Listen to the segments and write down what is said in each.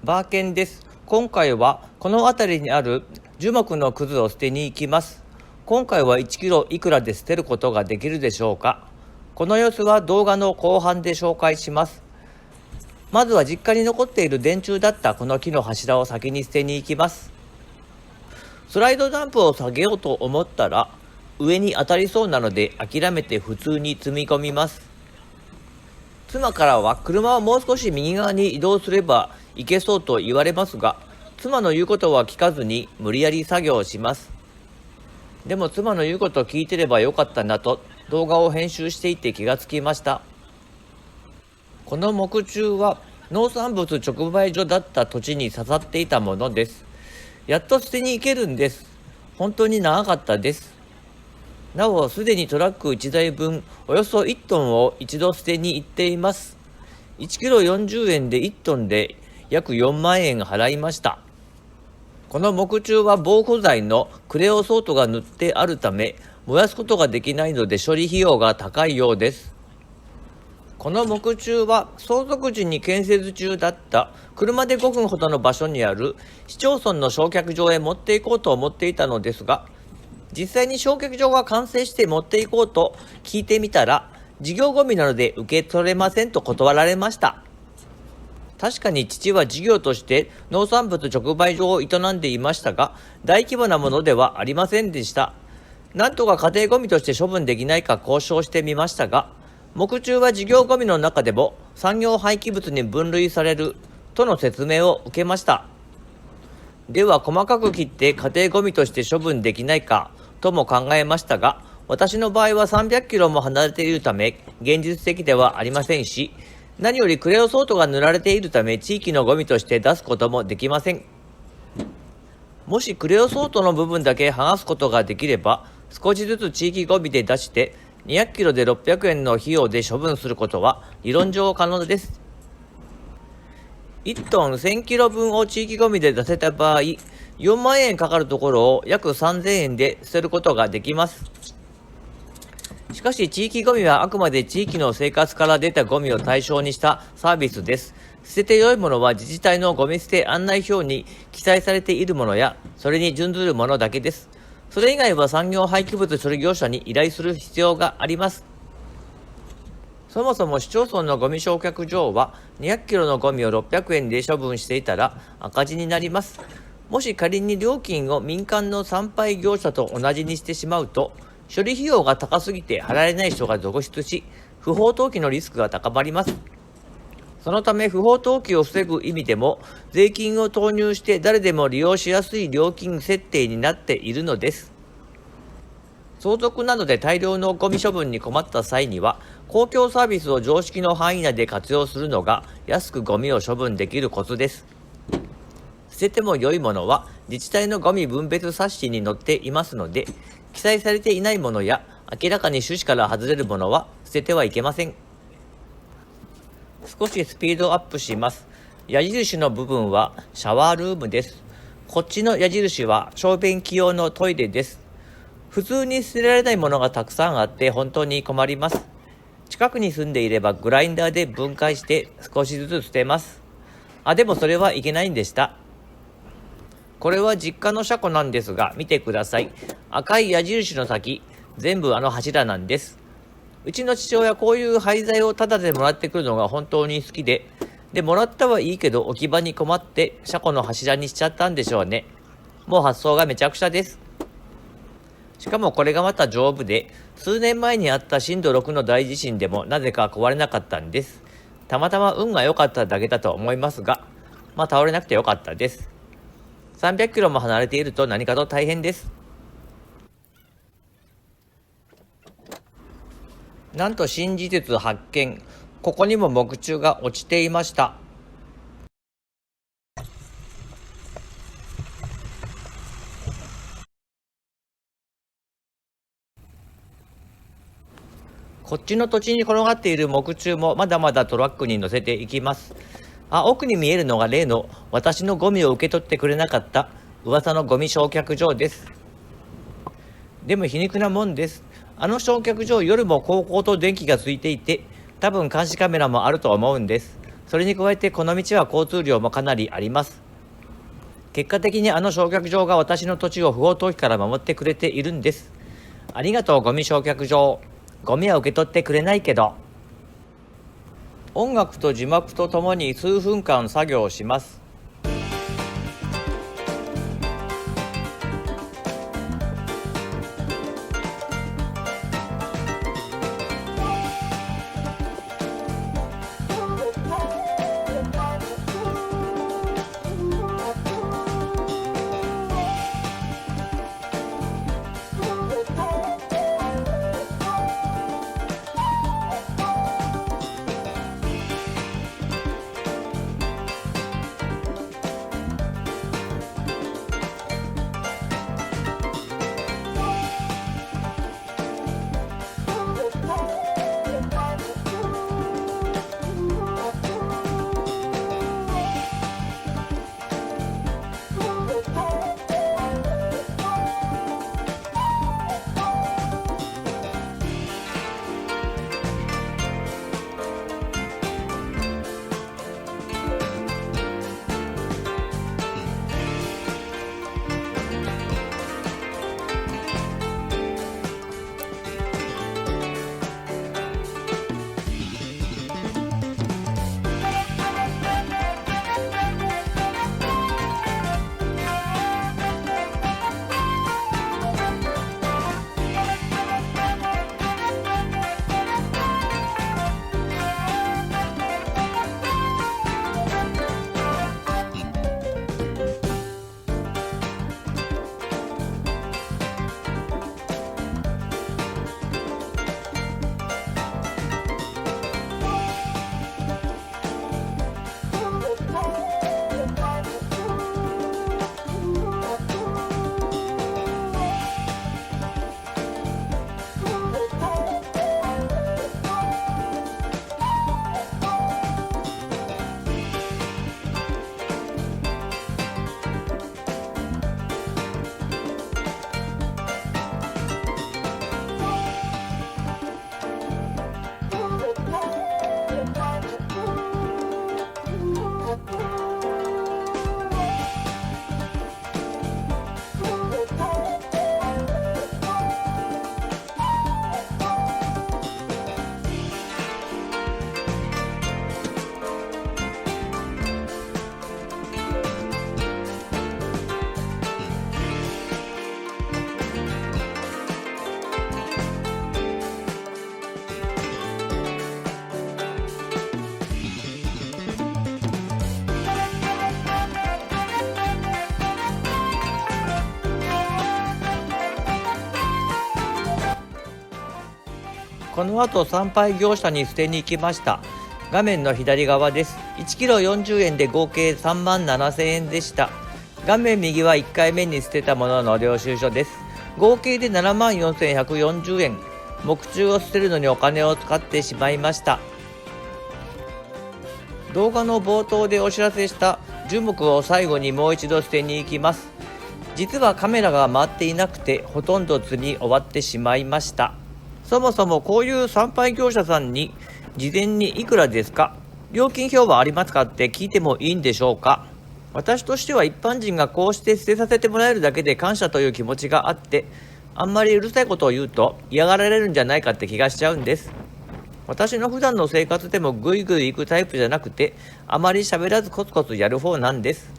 バーケンです。今回はこの辺りにある樹木のくずを捨てに行きます。今回は1キロいくらで捨てることができるでしょうか。この様子は動画の後半で紹介します。まずは実家に残っている電柱だったこの木の柱を先に捨てに行きます。スライドダンプを下げようと思ったら上に当たりそうなので諦めて普通に積み込みます。妻からは車をもう少し右側に移動すれば行けそうと言われますが、妻の言うことは聞かずに無理やり作業をします。でも妻の言うことを聞いてればよかったなと動画を編集していて気がつきました。この木柱は農産物直売所だった土地に刺さっていたものです。やっと捨てに行けるんです。本当に長かったです。なお、すでにトラック1台分およそ1トンを一度捨てに行っています。1キロ40円で1トンで約4万円払いました。この木柱は防腐剤のクレオソートが塗ってあるため燃やすことができないので処理費用が高いようです。この木柱は相続時に建設中だった車で5分ほどの場所にある市町村の焼却場へ持っていこうと思っていたのですが、実際に焼却場が完成して持っていこうと聞いてみたら、事業ゴミなので受け取れませんと断られました。確かに父は事業として農産物直売所を営んでいましたが、大規模なものではありませんでした。なんとか家庭ゴミとして処分できないか交渉してみましたが、木柱は事業ゴミの中でも産業廃棄物に分類されるとの説明を受けました。では細かく切って家庭ゴミとして処分できないかとも考えましたが、私の場合は300キロも離れているため現実的ではありませんし、何よりクレオソートが塗られているため地域のゴミとして出すこともできません。もしクレオソートの部分だけ剥がすことができれば、少しずつ地域ゴミで出して200キロで600円の費用で処分することは理論上可能です。1トン1000キロ分を地域ゴミで出せた場合、4万円かかるところを約3000円で捨てることができます。しかし地域ゴミはあくまで地域の生活から出たゴミを対象にしたサービスです。捨てて良いものは自治体のゴミ捨て案内表に記載されているものや、それに準ずるものだけです。それ以外は産業廃棄物処理業者に依頼する必要があります。そもそも市町村のゴミ焼却場は200キロのゴミを600円で処分していたら赤字になります。もし仮に料金を民間の産廃業者と同じにしてしまうと、処理費用が高すぎて払えない人が続出し、不法投棄のリスクが高まります。そのため不法投棄を防ぐ意味でも税金を投入して誰でも利用しやすい料金設定になっているのです。相続などで大量のゴミ処分に困った際には、公共サービスを常識の範囲内で活用するのが安くゴミを処分できるコツです。捨てても良いものは自治体のゴミ分別冊子に載っていますので、記載されていないものや明らかに趣旨から外れるものは捨ててはいけません。少しスピードアップします。矢印の部分はシャワールームです。こっちの矢印は小便器用のトイレです。普通に捨てられないものがたくさんあって本当に困ります。近くに住んでいればグラインダーで分解して少しずつ捨てます。でもそれはいけないんでした。これは実家の車庫なんですが、見てください。赤い矢印の先、全部あの柱なんです。うちの父親はこういう廃材をタダでもらってくるのが本当に好きで、もらったはいいけど置き場に困って車庫の柱にしちゃったんでしょうね。もう発想がめちゃくちゃです。しかもこれがまた丈夫で、数年前にあった震度6の大地震でもなぜか壊れなかったんです。たまたま運が良かっただけだと思いますが、倒れなくて良かったです。300キロも離れていると何かと大変です。なんと新事実発見。ここにも木柱が落ちていました。こっちの土地に転がっている木柱もまだまだトラックに乗せていきます。奥に見えるのが例の私のゴミを受け取ってくれなかった噂のゴミ焼却場です。でも皮肉なもんです。あの焼却場、夜も高校と電気がついていて、多分監視カメラもあると思うんです。それに加えてこの道は交通量もかなりあります。結果的にあの焼却場が私の土地を不法投棄から守ってくれているんです。ありがとうゴミ焼却場。ゴミは受け取ってくれないけど。音楽と字幕とともに数分間作業します。この後参拝業者に捨てに行きました。画面の左側です。1キロ40円で合計3万7000円でした。画面右は1回目に捨てたものの領収書です。合計で7万4140円。木柱を捨てるのにお金を使ってしまいました。動画の冒頭でお知らせした樹木を最後にもう一度捨てに行きます。実はカメラが回っていなくてほとんど積み終わってしまいました。そもそもこういう参拝業者さんに事前にいくらですか、料金表はありますかって聞いてもいいんでしょうか。私としては一般人がこうして捨てさせてもらえるだけで感謝という気持ちがあって、あんまりうるさいことを言うと嫌がられるんじゃないかって気がしちゃうんです。私の普段の生活でもぐいぐい行くタイプじゃなくて、あまり喋らずコツコツやる方なんです。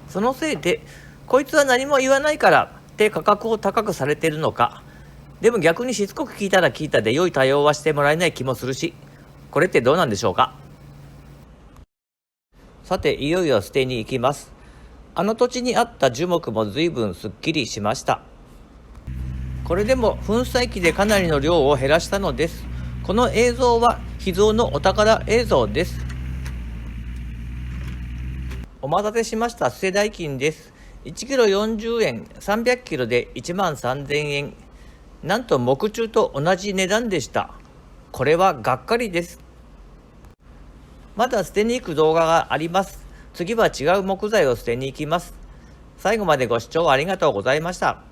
そのせいでこいつは何も言わないからって価格を高くされてるのか、でも逆にしつこく聞いたら聞いたで良い対応はしてもらえない気もするし、これってどうなんでしょうか。さていよいよ捨てに行きます。あの土地にあった樹木も随分すっきりしました。これでも粉砕機でかなりの量を減らしたのです。この映像は秘蔵のお宝映像です。お待たせしました。捨て代金です。1キロ40円、300キロで1万3000円。なんと木柱と同じ値段でした。これはがっかりです。まだ捨てに行く動画があります。次は違う木材を捨てに行きます。最後までご視聴ありがとうございました。